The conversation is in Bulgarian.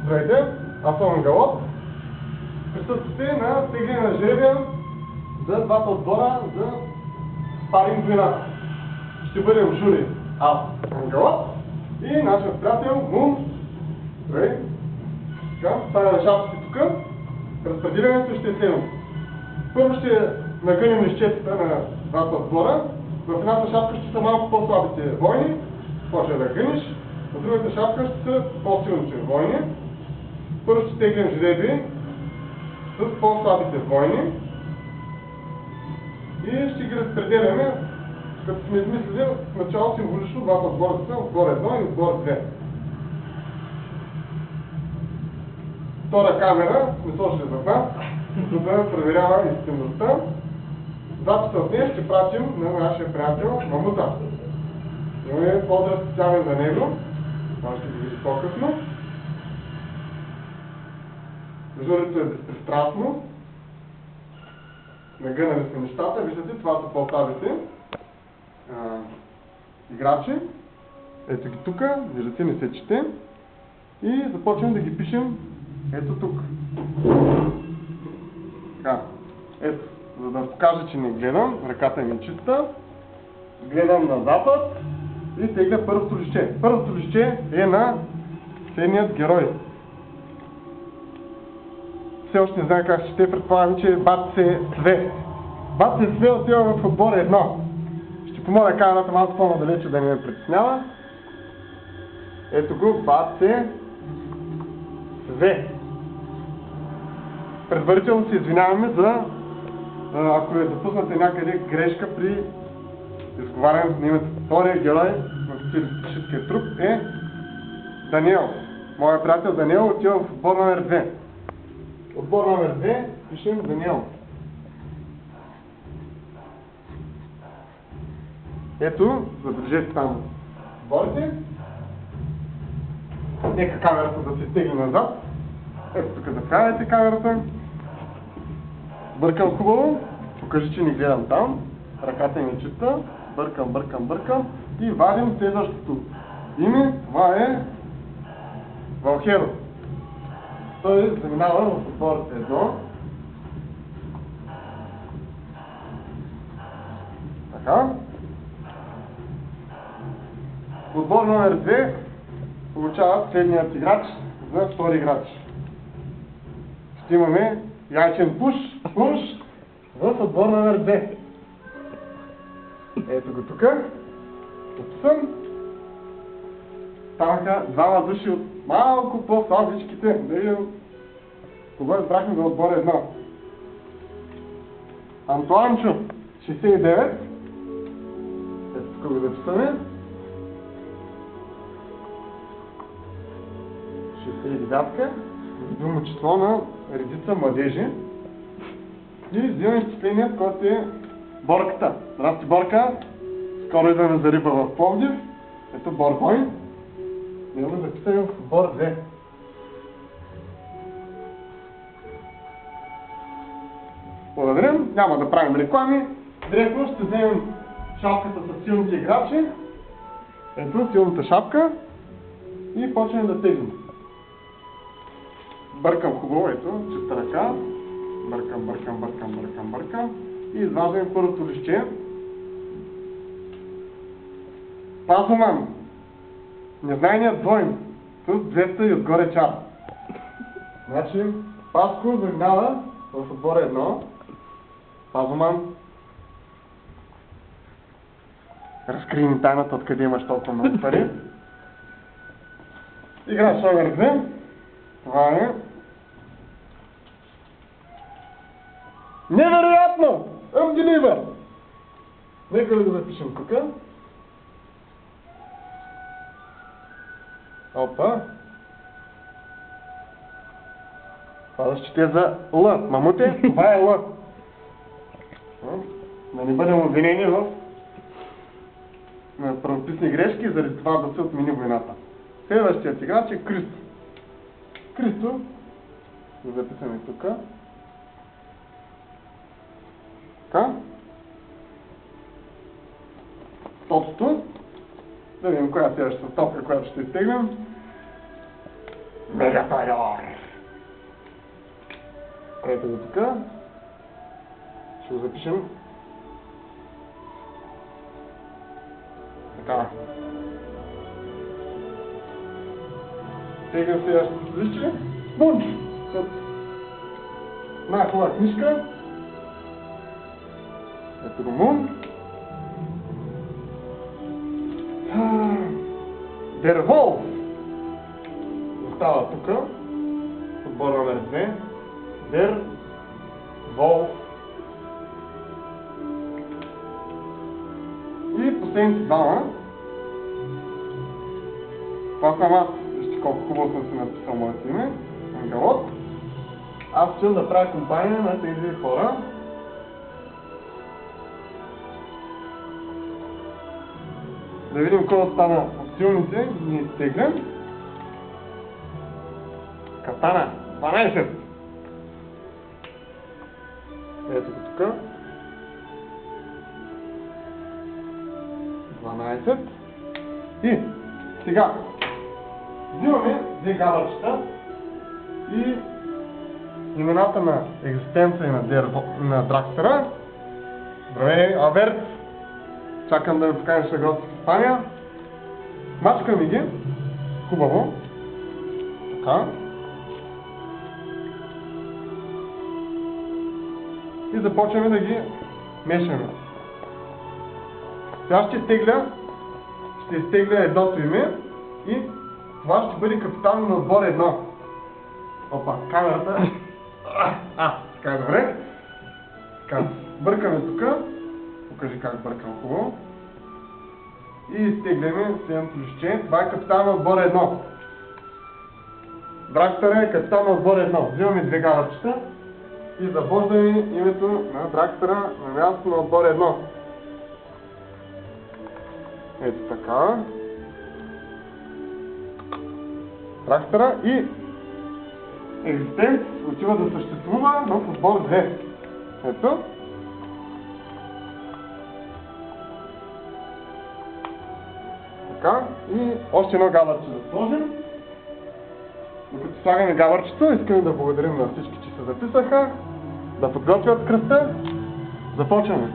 Здравейте, аз съм Галоп. Присъствате на тегляне на жребия за двата отбора за спаринг войната. Ще бъдем жури аз, Галоп, и нашия приятел Мун. Здравей. Така, ставаме шапките тук. Разпределението ще е следното. Първо ще нагънем лищетата на двата отбора. В едната шапка ще са малко по-слабите войни, почва да гъниш. В другата шапка ще са по-силните войни. Първо ще теглим жреби с по-слабите войни и ще ги разпределяме, като сме измислили в начало символично двата отбора са отбор 1 и отбор 2. Втора камера сме сложили зад нас, за да проверява истинността. Записа от нея ще пратим на нашия приятел Мамута. Имаме поздрав специален за него, това ще го види по-късно. Журито е безпристрастно. Нагънали сме нещата, виждате, това са по-слабите играчи. Ето ги тук, виждате, не се чете. И започваме да ги пишем ето тук. Така, ето, за да покажа, че не гледам, ръката ми е чиста. Гледам на запад и тегля първото лище. Първото лище е на следният герой. Все още не знае как ще чете, предполагам, че Батце Све. Батце Све отива в отбор 1. Ще помоля камерата малко по-надалече да не ме притеснява. Ето го, Батце Све. Предварително се извиняваме за ако е допуснате някъде грешка при изговарянето на името. Втория герой на социалистическия труп е Даниел. Моят приятел Даниел отива в отбор номер 2. Отбор номер 2 пишем Даниел. Ето, забележете там отборите. Нека камерата да се стегне назад. Ето тук запрявайте камерата. Бъркам хубаво. Покажи, че не гледам там. Ръката ми е чиста. Бъркам. И вадим следващото име. Това е Валхеро. Той заминава в отбор 1. Така. Отбор номер 2 получава следният играч за втори играч. Ще имаме яйчен пуш в отбор номер 2. Ето го тук. Тук съм. Станаха двама души от малко по-слабичките. Да видим кого избрахме за отбор 1. Антуанчо 69. Ето тук го записаме. 69-ка. Видимо число на редица младежи. И взимаме впечатлението, който е Борката. Здрасти, Борка! Скоро идваме за риба в Пловдив. Ето Борбой. Ние го записаме в отбор 2. Благодарим. Няма да правим реклами. Директно ще вземем шапката с силните играчи. Ето силната шапка. И почнем да теглим. Бъркам хубаво, ето, чиста ръка. Бъркам. И изваждаме първото лище. Пазуман. Незнайният двойн. С 200 и отгоре чар. Значи, Паско заминава в отбор 1. Пазуман. Разкри ни тайната, откъде имаш толкова много пари. Играч номер 2. Това е... Невероятно! Unbeliever! Нека да го запишем тук. Опа! Това да счете за Л. Мамуте, това е Л. Да не бъдем обвинени в правописни грешки, заради това да се отмени войната. Следващият играч е Кристо. Кристо, го записаме тук. Така. Топството. Да видим коя е следващата топка, която ще изтеглям. Мегатайор. Ето го тук. Ще го запишем. Така. Тега сега ще се личи. Бунч! Най-хубава книжка. Ето го Мун. Дервол! Остава тук. Отбор номер 2. Дервол. И последните двама. Това съм аз. Вижте колко хубаво съм си написал моето име. Ангалот. Аз ще да правя компания на тези хора. Да видим кой остана от силните. Ние изтеглям. Катана. 12. Ето го тук. 12. И сега взимаме две габърчета и имената на екзистенца и на Дракстера. Здравей, Алберт! Чакам да ме поканеш на гости в Испания. Мачкаме ги. Хубаво. Така. И започваме да ги мешаме. Сега ще изтегля едното име и това ще бъде капитан на отбор 1. Опа, камерата. Така е добре. Така, бъркаме тук. Покажи как бъркам хубаво. И изтегляме следното листче. Това е капитан на отбор 1. Дракстера е капитан на отбор 1. Взимаме две галърчета и започваме името на Дракстера на място на отбор 1. Ето така. Дракстера и екзистенц отива да съществува в отбор 2. Ето. Така. И още едно габърче да сложим. Докато слагаме габърчето, искаме да благодарим на всички, че се записаха, да подготвят кръста. Започваме.